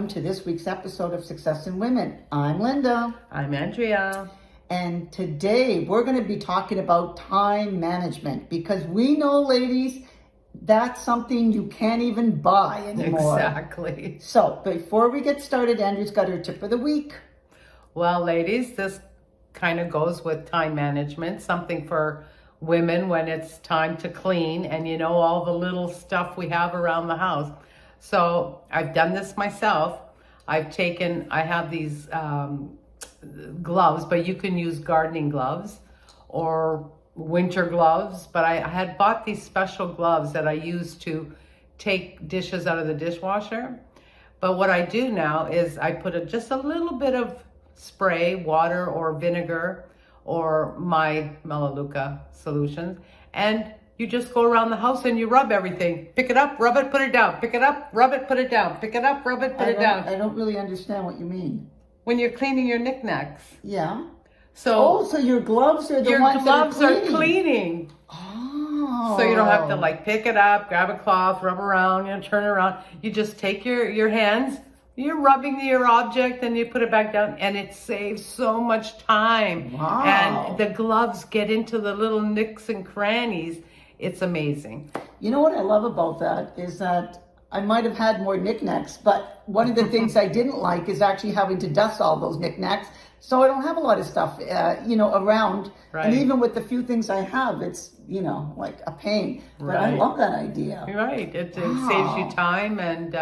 welcome to this week's episode of Success in Women. I'm Linda. I'm Andrea. And today we're going to be talking about time management because we know, ladies, that's something you can't even buy anymore. Exactly. So before we get started, Andrew's got her tip of the week. Well, ladies, this kind of goes with time management, something for women when it's time to clean and you know all the little stuff we have around the house. So I've done this myself. I have these gloves, but you can use gardening gloves or winter gloves. But I had bought these special gloves that I use to take dishes out of the dishwasher. But what I do now is I put just a little bit of spray, water or vinegar or my Melaleuca solutions, and you just go around the house and you rub everything. Pick it up, rub it, put it down. Pick it up, rub it, put it down. Pick it up, rub it, put it down. I don't really understand what you mean. When you're cleaning your knickknacks. Yeah. So so your gloves are the your ones gloves that are cleaning. Oh. So you don't have to pick it up, grab a cloth, rub around, turn it around. You just take your hands, you're rubbing your object and you put it back down, and it saves so much time. Wow. And the gloves get into the little nicks and crannies. It's amazing. You know what I love about that is that I might have had more knickknacks, but one of the things I didn't like is actually having to dust all those knickknacks. So I don't have a lot of stuff, around. Right. And even with the few things I have, it's, like a pain. But I love that idea. Right. It saves you time, and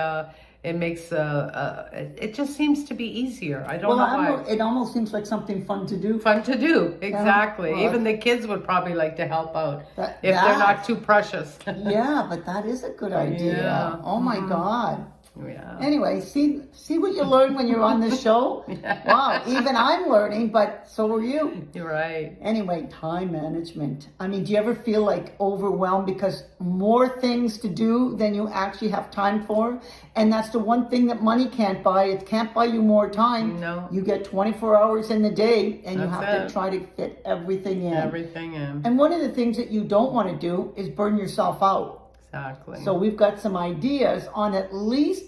it makes it just seems to be easier. I don't know why. It almost seems like something fun to do. Fun to do, exactly. Well, even the kids would probably like to help out if they're not too precious. Yeah, but that is a good idea. Yeah. Oh my God. Yeah. Anyway, see what you learn when you're on this show? Yeah. Wow, even I'm learning, but so are you. You're right. Anyway, time management. I mean, do you ever feel like overwhelmed because more things to do than you actually have time for? And that's the one thing that money can't buy. It can't buy you more time. No. You get 24 hours in the day and you That's have it. to try to fit everything in. Everything in. And one of the things that you don't want to do is burn yourself out. Exactly. So we've got some ideas on at least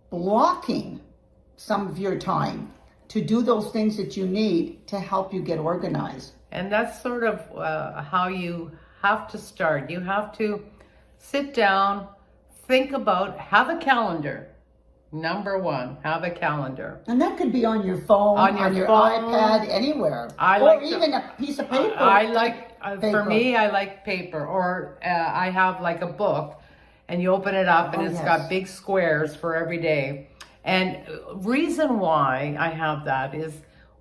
blocking some of your time to do those things that you need to help you get organized. And that's sort of how you have to start. You have to sit down, think about, have a calendar. Number one, have a calendar. And that could be on your phone, on your phone, iPad, anywhere. Even a piece of paper. For me, I like paper, or I have like a book, and you open it up and it's got big squares for every day. And reason why I have that is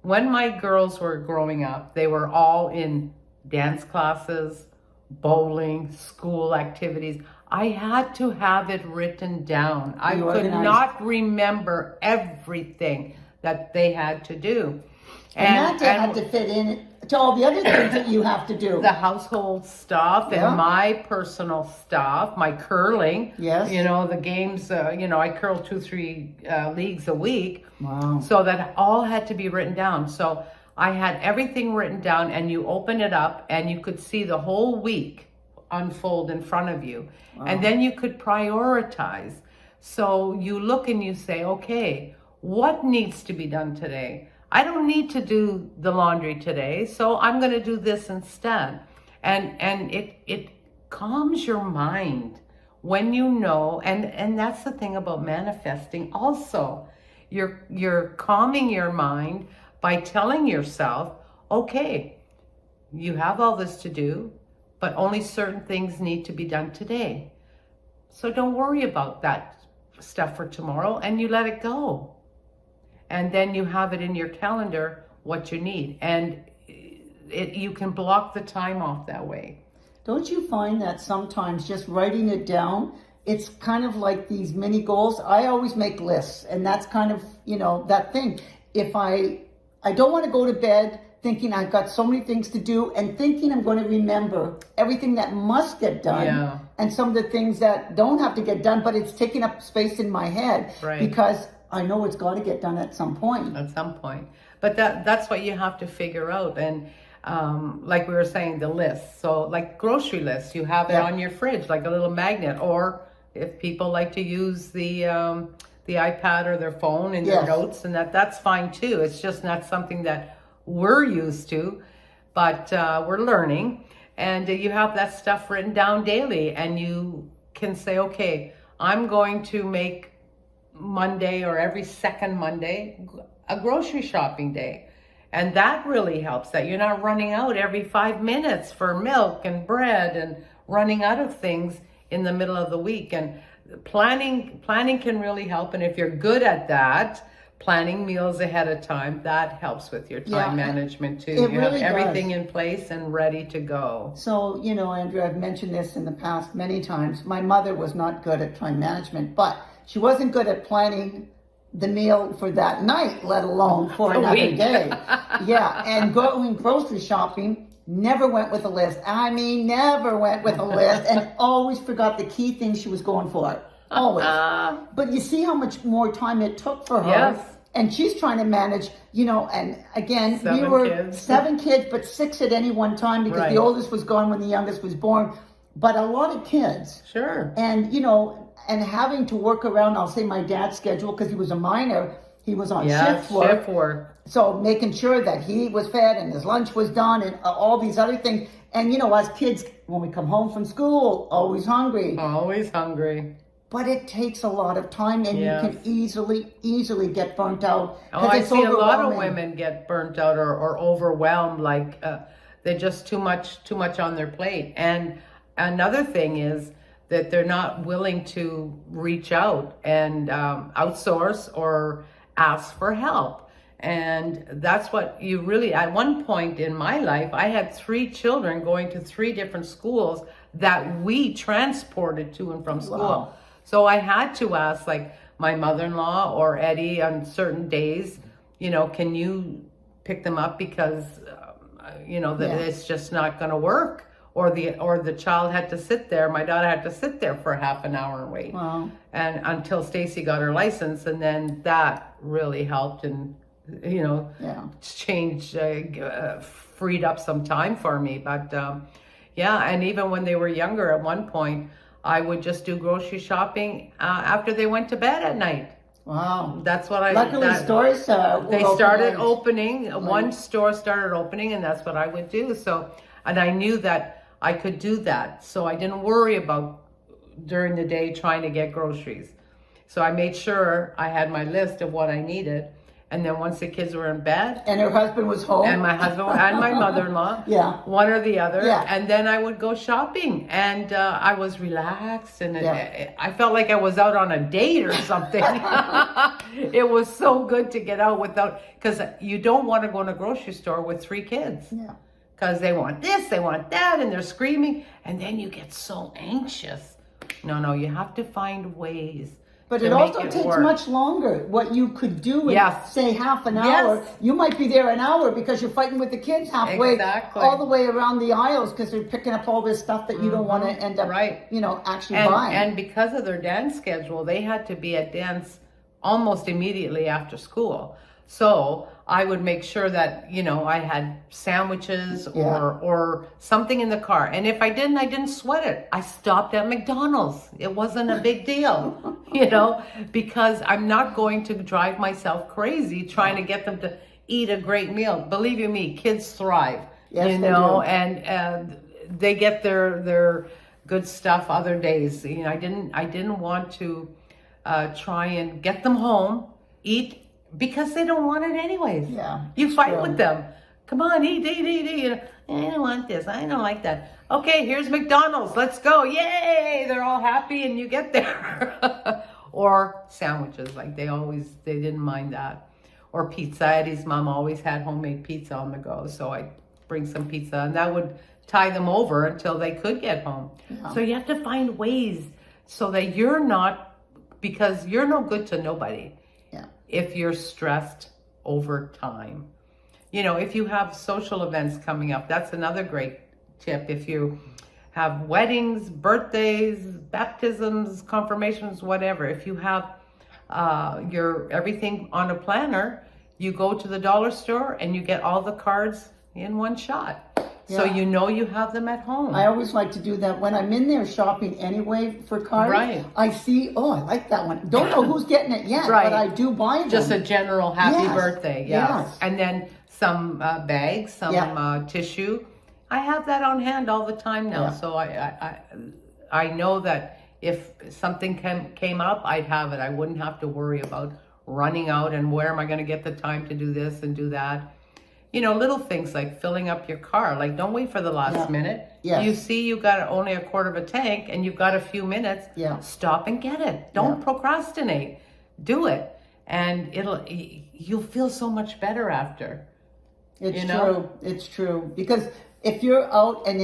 when my girls were growing up, they were all in dance classes, bowling, school activities. I had to have it written down. I could not remember everything that they had to do. And that had to fit in to all the other things that you have to do. The household stuff and my personal stuff, my curling. Yes. The games, I curl 2-3 leagues a week. Wow. So that all had to be written down. So I had everything written down, and you open it up and you could see the whole week unfold in front of you. Wow. And then you could prioritize. So you look and you say, okay, what needs to be done today? I don't need to do the laundry today, so I'm going to do this instead. And it calms your mind when you know, and that's the thing about manifesting also. You're calming your mind by telling yourself, okay, you have all this to do, but only certain things need to be done today. So don't worry about that stuff for tomorrow, and you let it go. And then you have it in your calendar what you need, and you can block the time off that way. Don't you find that sometimes just writing it down, it's kind of like these mini goals? I always make lists, and that's kind of, that thing. If I don't want to go to bed thinking I've got so many things to do and thinking I'm going to remember everything that must get done and some of the things that don't have to get done, but it's taking up space in my head because I know it's got to get done at some point. At some point. But that's what you have to figure out. And like we were saying, the list. So like grocery lists, you have it on your fridge, like a little magnet. Or if people like to use the the iPad or their phone and their Yes. notes, and that's fine too. It's just not something that we're used to, but we're learning. And you have that stuff written down daily, and you can say, okay, I'm going to make Monday or every second Monday a grocery shopping day. And that really helps, that you're not running out every 5 minutes for milk and bread and running out of things in the middle of the week. And planning can really help. And if you're good at that, planning meals ahead of time, that helps with your time management too. It You really have everything does. in place and ready to go. So, Andrew, I've mentioned this in the past many times. My mother was not good at time management, but she wasn't good at planning the meal for that night, let alone for A another week. day. Yeah, and going grocery shopping, never went with a list. I mean, never went with a list, and always forgot the key things she was going for. Always. But you see how much more time it took for her. Yes. And she's trying to manage, and again, we 7 were kids. 7 kids, but 6 at any one time because Right. the oldest was gone when the youngest was born. But a lot of kids. Sure. And, and having to work around, I'll say my dad's schedule, because he was a miner, he was on shift work. Shift work. So making sure that he was fed and his lunch was done and all these other things. And, as kids, when we come home from school, always hungry. Always hungry. But it takes a lot of time, and Yes. you can easily get burnt out. Oh, 'cause I it's see a lot of overwhelming. women get burnt out or overwhelmed, like they're just too much on their plate. And another thing is that they're not willing to reach out and outsource or ask for help. And that's what you really, at one point in my life, I had 3 children going to 3 different schools that we transported to and from school. Wow. So I had to ask, like, my mother-in-law or Eddie on certain days, can you pick them up because, that it's just not going to work. Or the child had to sit there. My daughter had to sit there for half an hour and wait. Wow. And until Stacy got her license, and then that really helped and, changed, freed up some time for me. But and even when they were younger, at one point, I would just do grocery shopping after they went to bed at night. Wow. That's what I. Luckily, stores They will started open opening. One store started opening, and that's what I would do. So, and I knew that I could do that, so I didn't worry about during the day trying to get groceries. So I made sure I had my list of what I needed, and then once the kids were in bed, And her husband was home. and my husband and my mother-in-law, Yeah. one or the other, Yeah. and then I would go shopping, and I was relaxed, and Yeah. I felt like I was out on a date or something. It was so good to get out because you don't want to go in a grocery store with 3 kids. Yeah. Because they want this, they want that, and they're screaming, and then you get so anxious. No, you have to find ways. But to it make also takes work. much longer. What you could do in, Yes. say, half an Yes. hour, you might be there an hour because you're fighting with the kids halfway, Exactly. all the way around the aisles because they're picking up all this stuff that you don't want to end up, Right. actually buying. And because of their dance schedule, they had to be at dance almost immediately after school. So I would make sure that, I had sandwiches or something in the car. And if I didn't sweat it. I stopped at McDonald's. It wasn't a big deal, because I'm not going to drive myself crazy trying to get them to eat a great meal. Believe you me, kids thrive, Yes, they do. and they get their good stuff other days. I didn't want to try and get them home, eat, because they don't want it anyways. Yeah, You fight true. with them. Come on, eat. I don't want this. I don't like that. Okay, here's McDonald's. Let's go. Yay! They're all happy and you get there. Or sandwiches, like they didn't mind that. Or pizza. Eddie's mom always had homemade pizza on the go. So I'd bring some pizza and that would tie them over until they could get home. Yeah. So you have to find ways so that because you're no good to nobody. Yeah. If you're stressed over time. If you have social events coming up, that's another great tip. If you have weddings, birthdays, baptisms, confirmations, whatever, if you have your everything on a planner, you go to the dollar store and you get all the cards in one shot. So Yeah. you know you have them at home. I always like to do that when I'm in there shopping anyway for cards. Right. I see, oh, I like that one. Don't know who's getting it yet, Right. but I do buy them. Just a general happy Yes. birthday, yes. Yes. And then some bags, some Yeah. tissue. I have that on hand all the time now, Yeah. so I know that if something came up, I'd have it. I wouldn't have to worry about running out and where am I going to get the time to do this and do that. You know, little things like filling up your car. Like, don't wait for the last Yeah. minute. Yes. You see you got only a quarter of a tank and you've got a few minutes. Yeah. Stop and get it. Don't Yeah. procrastinate. Do it. And you'll feel so much better after. It's You know? true. It's true. Because if you're out and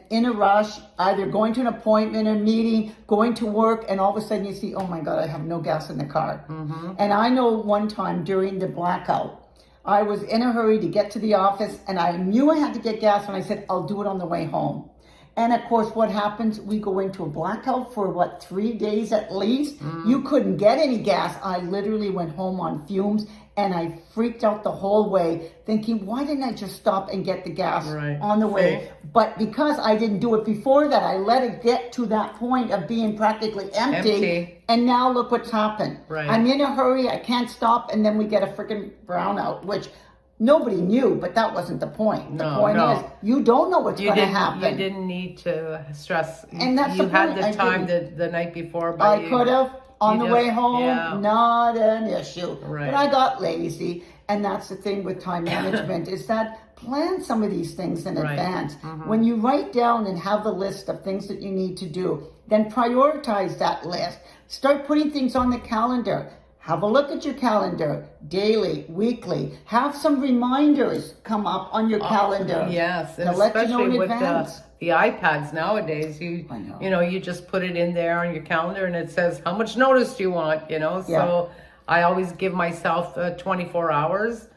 in a rush, either going to an appointment or meeting, going to work, and all of a sudden you see, oh my God, I have no gas in the car. Mm-hmm. And I know one time during the blackout, I was in a hurry to get to the office and I knew I had to get gas and I said, I'll do it on the way home. And of course, what happens? We go into a blackout for 3 days at least. You couldn't get any gas. I literally went home on fumes and I freaked out the whole way thinking, why didn't I just stop and get the gas Right. on the way? But because I didn't do it before that, I let it get to that point of being practically empty. And now look what's happened. Right. I'm in a hurry. I can't stop. And then we get a freaking brownout, which nobody knew, but that wasn't the point. The point is, you don't know what's going to happen. You didn't need to stress. And that's you the had point. the time the night before. But I could have on you the just- way home, yeah. not an issue. Right. But I got lazy. And that's the thing with time management is that plan some of these things in Right. advance. When you write down and have the list of things that you need to do, then prioritize that list. Start putting things on the calendar. Have a look at your calendar daily, weekly. Have some reminders come up on your calendar. Yes, and to let you know especially in with advance. the iPads nowadays, I know. you know, you just put it in there on your calendar and it says how much notice do you want, you know. So I always give myself 24 hours,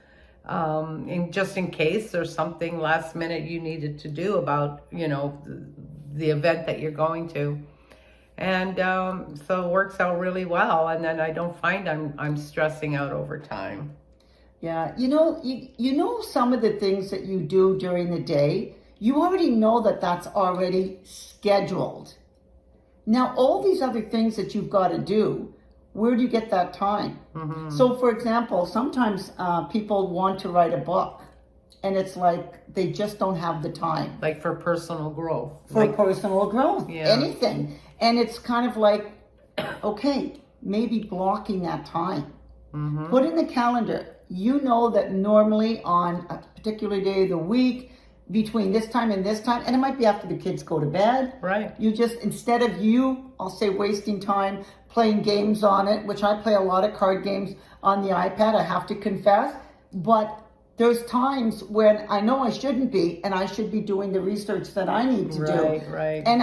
just in case there's something last minute you needed to do about, you know, the event that you're going to. And so it works out really well, and then I don't find I'm stressing out over time. Yeah, you know some of the things that you do during the day, you already know that that's already scheduled. Now, all these other things that you've got to do, where do you get that time? So, for example, sometimes people want to write a book, and it's like they just don't have the time. Like for personal growth. For personal growth, Yeah. anything. And it's kind of like, okay, maybe blocking that time. Put in the calendar. You know that normally on a particular day of the week, between this time and this time, and it might be after the kids go to bed. Right. You just, instead of I'll say wasting time playing games on it, which I play a lot of card games on the iPad, I have to confess. But there's times when I know I shouldn't be, and I should be doing the research that I need to do. Right. And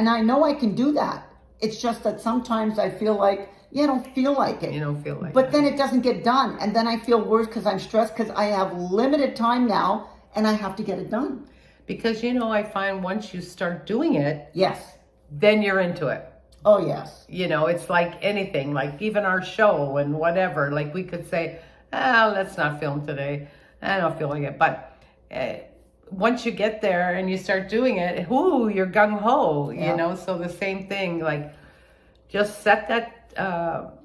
I know I can do that. It's just that sometimes I feel like, I don't feel like it. You don't feel like But that. then it doesn't get done. And then I feel worse because I'm stressed because I have limited time now and I have to get it done. Because, you know, I find once you start doing it, Yes. then you're into it. Oh, yes. You know, it's like anything, like even our show and whatever. Like we could say, let's not film today. I don't feel like it. But once you get there and you start doing it, you're gung-ho, you know? So the same thing, like just set that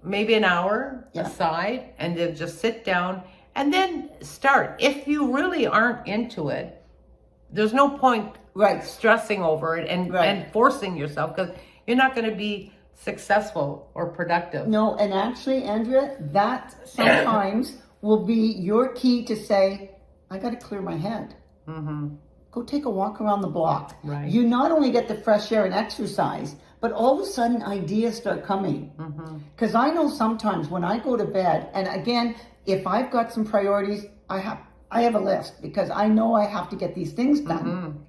maybe an hour aside and then just sit down and then start. If you really aren't into it, there's no point stressing over it and forcing yourself because you're not going to be successful or productive. No, and actually, Andrea, that sometimes will be your key to say, I got to clear my head. Go take a walk around the block. Right. You not only get the fresh air and exercise, but all of a sudden ideas start coming. Because I know sometimes when I go to bed, and again, if I've got some priorities, I have a list because I know I have to get these things done.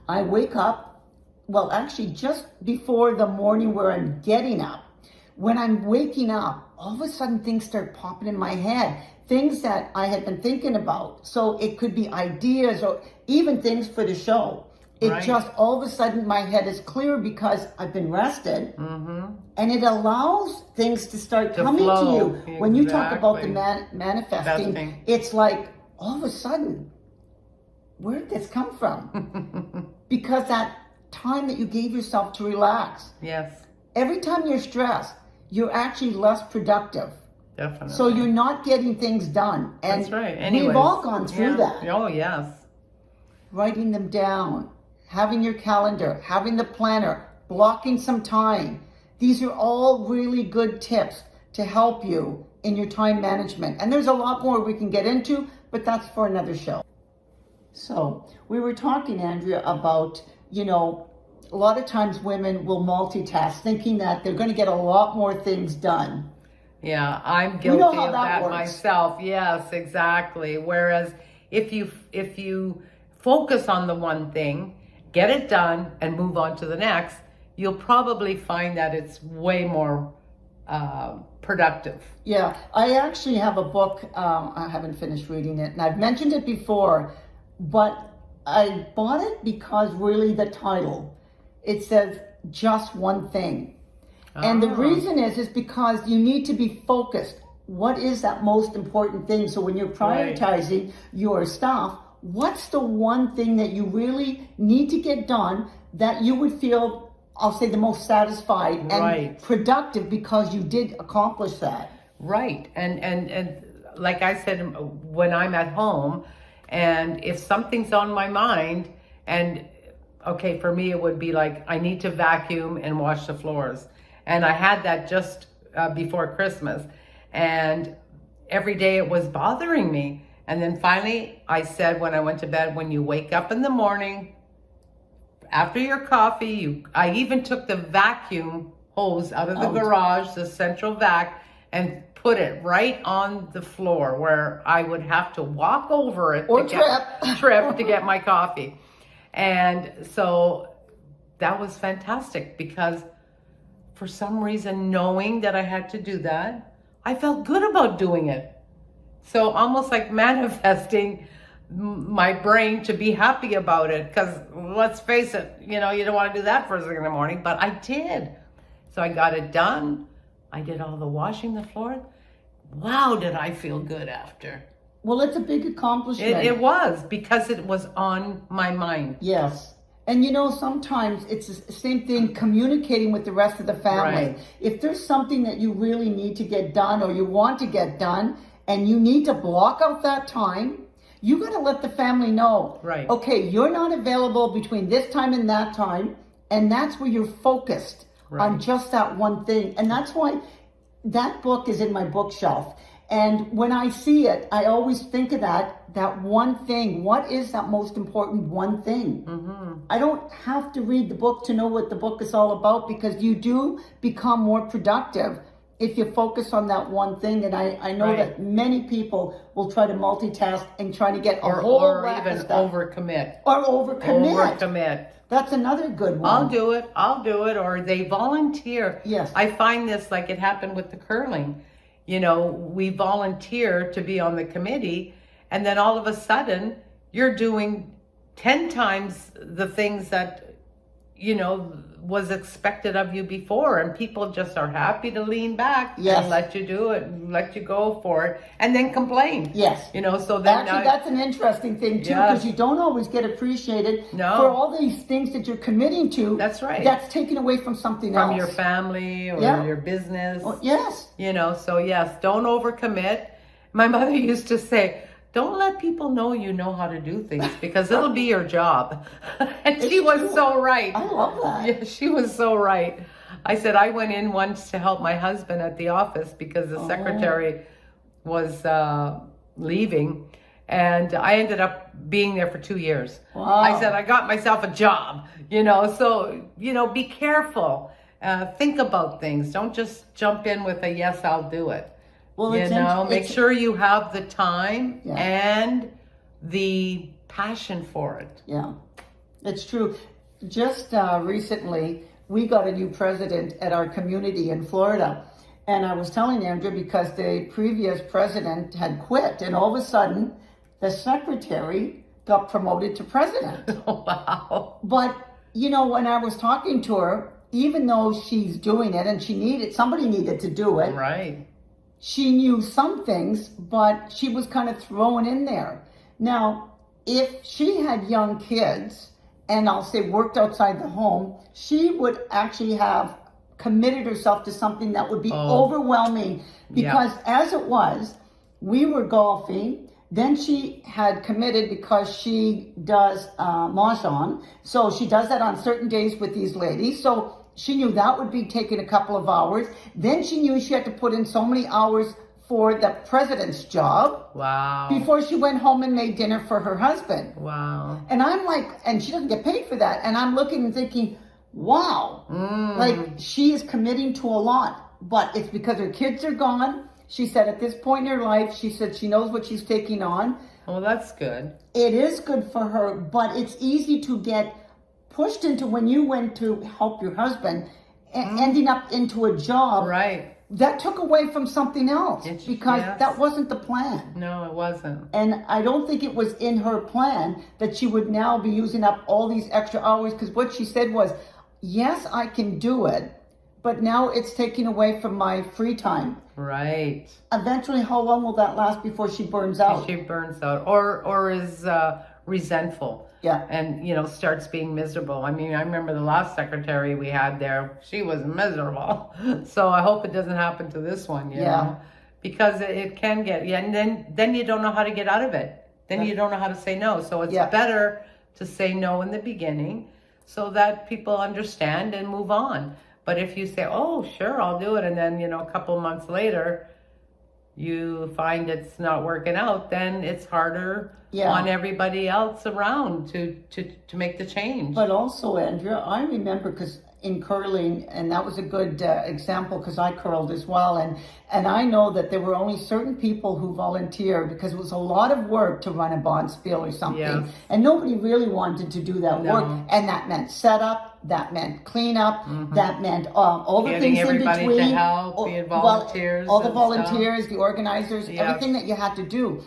I wake up, well, actually just before the morning where I'm getting up. When I'm waking up, all of a sudden things start popping in my head. Things that I had been thinking about. So it could be ideas or even things for the show. It just, all of a sudden my head is clear because I've been rested. And it allows things to start coming flow. to you. When you talk about the Exactly. manifesting, Manifesting. it's like all of a sudden, where did this come from? Because that time that you gave yourself to relax. Yes. Every time you're stressed, you're actually less productive. Definitely. So you're not getting things done. And that's right. we've all gone through that. Oh, yes. Writing them down, having your calendar, having the planner, blocking some time. These are all really good tips to help you in your time management. And there's a lot more we can get into, but that's for another show. So we were talking, Andrea, about, you know, a lot of times women will multitask thinking that they're going to get a lot more things done. Yeah, I'm guilty of that works. myself. Yes, exactly. Whereas if you focus on the one thing, get it done, and move on to the next, you'll probably find that it's way more productive. Yeah, I actually have a book. I haven't finished reading it, and I've mentioned it before, but I bought it because really the title, it says just one thing. And the reason is because you need to be focused. What is that most important thing? So when you're prioritizing your stuff, what's the one thing that you really need to get done that you would feel, I'll say, the most satisfied and productive because you did accomplish that? Right. And like I said, when I'm at home, and if something's on my mind, and okay, for me, it would be like, I need to vacuum and wash the floors. And I had that just before Christmas. And every day it was bothering me. And then finally I said, when I went to bed, when you wake up in the morning, after your coffee, I even took the vacuum hose out of the garage, the central vac, and put it right on the floor where I would have to walk over it or trip to get my coffee. And so that was fantastic because for some reason, knowing that I had to do that, I felt good about doing it. So almost like manifesting my brain to be happy about it, because let's face it, you know, you don't want to do that first thing in the morning, but I did. So I got it done. I did all the washing the floor. Wow, did I feel good after. Well, it's a big accomplishment. It was, because it was on my mind. Yes. And you know, sometimes it's the same thing communicating with the rest of the family. Right. If there's something that you really need to get done or you want to get done and you need to block out that time, you got to let the family know. Right. Okay, you're not available between this time and that time, and that's where you're focused on just that one thing. And that's why that book is in my bookshelf. And when I see it, I always think of that one thing. What is that most important one thing? Mm-hmm. I don't have to read the book to know what the book is all about, because you do become more productive if you focus on that one thing. And I know that many people will try to multitask and try to get a whole or rack even of stuff. overcommit. Or overcommit. Overcommit. That's another good one. I'll do it. Or they volunteer. Yes. I find this, like it happened with the curling. You know, we volunteer to be on the committee, and then all of a sudden you're doing 10 times the things that, you know, was expected of you before, and people just are happy to lean back and let you do it, and let you go for it, and then complain. Yes. You know, so then actually that's an interesting thing too, because you don't always get appreciated for all these things that you're committing to. That's right. That's taken away from something else. From your family or your business. Oh, yes. You know, so yes, don't overcommit. My mother used to say, don't let people know you know how to do things, because it'll be your job. And she was so right. I love that. Yeah, she was so right. I said, I went in once to help my husband at the office because the secretary was leaving. And I ended up being there for 2 years. Wow. I said, I got myself a job, you know, so, you know, be careful. Think about things. Don't just jump in with a yes, I'll do it. Well, you know, make sure you have the time and the passion for it. Yeah, it's true. Just recently, we got a new president at our community in Florida. And I was telling Andrew, because the previous president had quit, and all of a sudden, the secretary got promoted to president. Wow. But, you know, when I was talking to her, even though she's doing it and somebody needed to do it. Right. She knew some things, but she was kind of thrown in there. Now, if she had young kids, and I'll say worked outside the home, she would actually have committed herself to something that would be overwhelming, because as it was, we were golfing. Then she had committed because she does mahjong. So she does that on certain days with these ladies. So she knew that would be taking a couple of hours. Then she knew she had to put in so many hours for the president's job. Wow. Before she went home and made dinner for her husband. Wow. And I'm like, and she doesn't get paid for that. And I'm looking and thinking, wow, like she is committing to a lot, but it's because her kids are gone. She said at this point in her life, she said she knows what she's taking on. Well, that's good. It is good for her, but it's easy to get pushed into, when you went to help your husband, ending up into a job. Right. That took away from something else, because that wasn't the plan. No, it wasn't. And I don't think it was in her plan that she would now be using up all these extra hours, because what she said was, yes, I can do it, but now it's taking away from my free time. Right. Eventually, how long will that last before she burns out? She burns out, or is resentful. Yeah. And, you know, starts being miserable. I mean, I remember the last secretary we had there, she was miserable. So I hope it doesn't happen to this one, you know, because it can get, and then you don't know how to get out of it. Then you don't know how to say no. So it's better to say no in the beginning so that people understand and move on. But if you say, oh, sure, I'll do it, and then, you know, a couple months later, you find it's not working out, then it's harder on everybody else around to make the change. But also, Andrea, I remember, because in curling, and that was a good example, because I curled as well, and I know that there were only certain people who volunteered, because it was a lot of work to run a bonspiel or something, and nobody really wanted to do that work, and that meant setup, that meant cleanup, that meant all the getting things in everybody between, to help, the volunteers, all the volunteers, the organizers, everything that you had to do.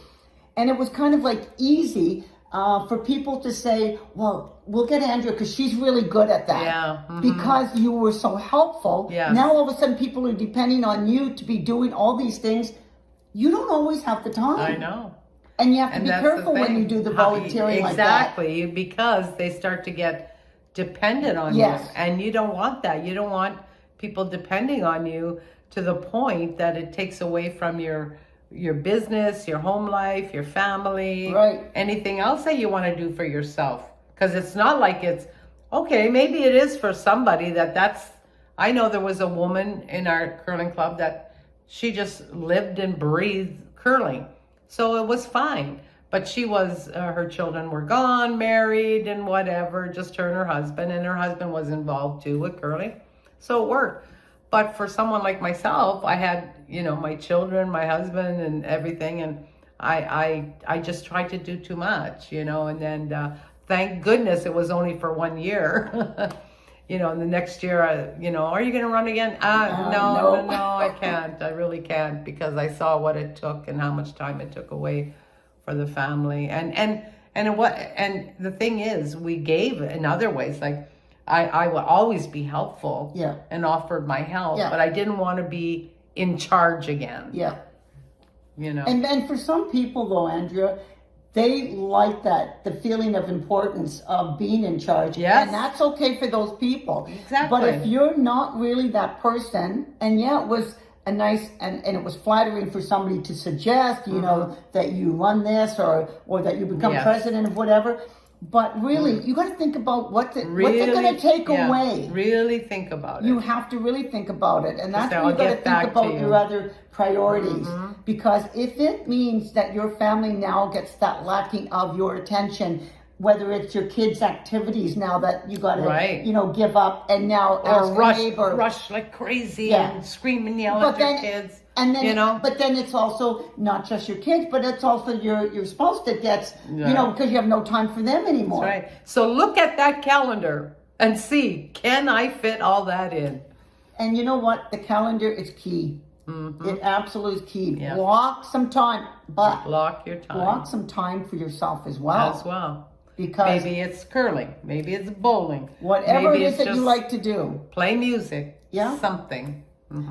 And it was kind of like easy for people to say, well, we'll get Andrea because she's really good at that. Yeah. Because you were so helpful. Yes. Now all of a sudden people are depending on you to be doing all these things. You don't always have the time. I know. And you have to be careful when you do the volunteering like that. Exactly, because they start to get dependent on you. And you don't want that. You don't want people depending on you to the point that it takes away from your business, your home life, your family, anything else that you want to do for yourself. Because it's not like it's, okay, maybe it is for somebody that's, I know there was a woman in our curling club that she just lived and breathed curling. So it was fine. But she was, her children were gone, married and whatever, just her and her husband was involved too with curling. So it worked. But for someone like myself, I had, you know, my children, my husband and everything. And I just tried to do too much, you know, and then thank goodness it was only for 1 year. You know, and the next year, you know, are you going to run again? No, I can't. I really can't, because I saw what it took and how much time it took away for the family. And the thing is, we gave in other ways. Like I would always be helpful and offered my help, but I didn't want to be in charge again. Yeah. You know. And for some people though, Andrea, they like that, the feeling of importance of being in charge. Yes. And that's okay for those people. Exactly. But if you're not really that person, and it was a nice, and it was flattering for somebody to suggest, you know, that you run this or that you become president of whatever. But really, you got to think about what they're going to take away. Really think about it. You have to really think about it. And that's when you got to think about your other priorities. Because if it means that your family now gets that lacking of your attention, whether it's your kids' activities now that you got to, you know, give up, and now ask a neighbor. Rush like crazy and scream and yell at your kids. And then, you know, but then it's also not just your kids, but it's also your spouse that gets, you know, because you have no time for them anymore. That's right. So look at that calendar and see, can I fit all that in? And you know what? The calendar is key. It absolutely is key. Block some time, but block your time. Block some time for yourself as well. As well. Because maybe it's curling, maybe it's bowling, whatever it is that you like to do. Play music. Something.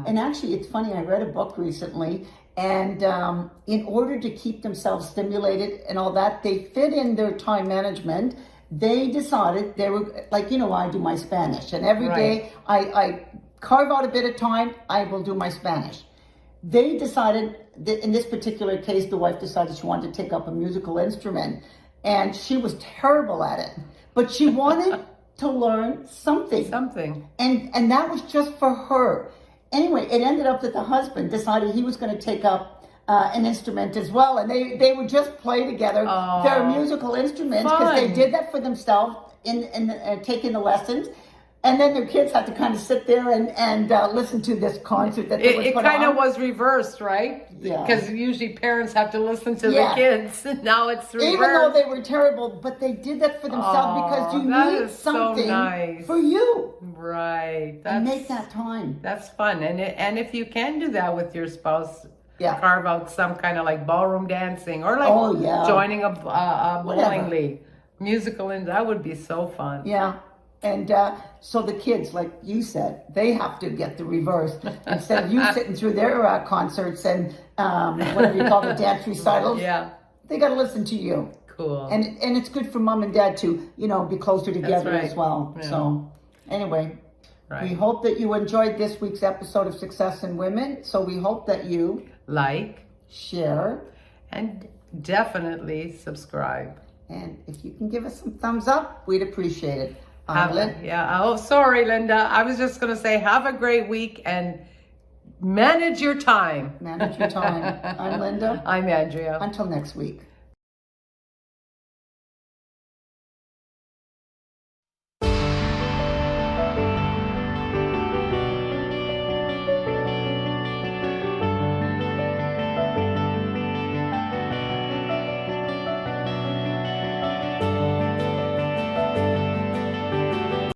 And actually, it's funny, I read a book recently, And in order to keep themselves stimulated and all that, they fit in their time management. They decided they were like, I do my Spanish, and every day I carve out a bit of time, I will do my Spanish. They decided that in this particular case, the wife decided she wanted to take up a musical instrument, and she was terrible at it, but she wanted to learn something. And that was just for her. Anyway, it ended up that the husband decided he was going to take up an instrument as well, and they would just play together their musical instruments, because they did that for themselves in taking the lessons. And then their kids had to kind of sit there and listen to this concert that they would put on. It kind of was reversed, right? Yeah. Because usually parents have to listen to the kids. Now it's reversed. Even though they were terrible, but they did that for themselves, because you need something for you. Right. And make that time. That's fun. And if you can do that with your spouse, yeah, carve out some kind of like ballroom dancing, or like joining a bowling league, musical, and that would be so fun. Yeah. And so the kids, like you said, they have to get the reverse. Instead of you sitting through their concerts and whatever you call the dance recitals, they got to listen to you. Cool. And it's good for mom and dad to, be closer together as well. Yeah. So anyway, we hope that you enjoyed this week's episode of Success in Women. So we hope that you like, share, and definitely subscribe. And if you can give us some thumbs up, we'd appreciate it. Oh, sorry, Linda. I was just going to say, have a great week and manage your time. Manage your time. I'm Linda. I'm Andrea. Until next week.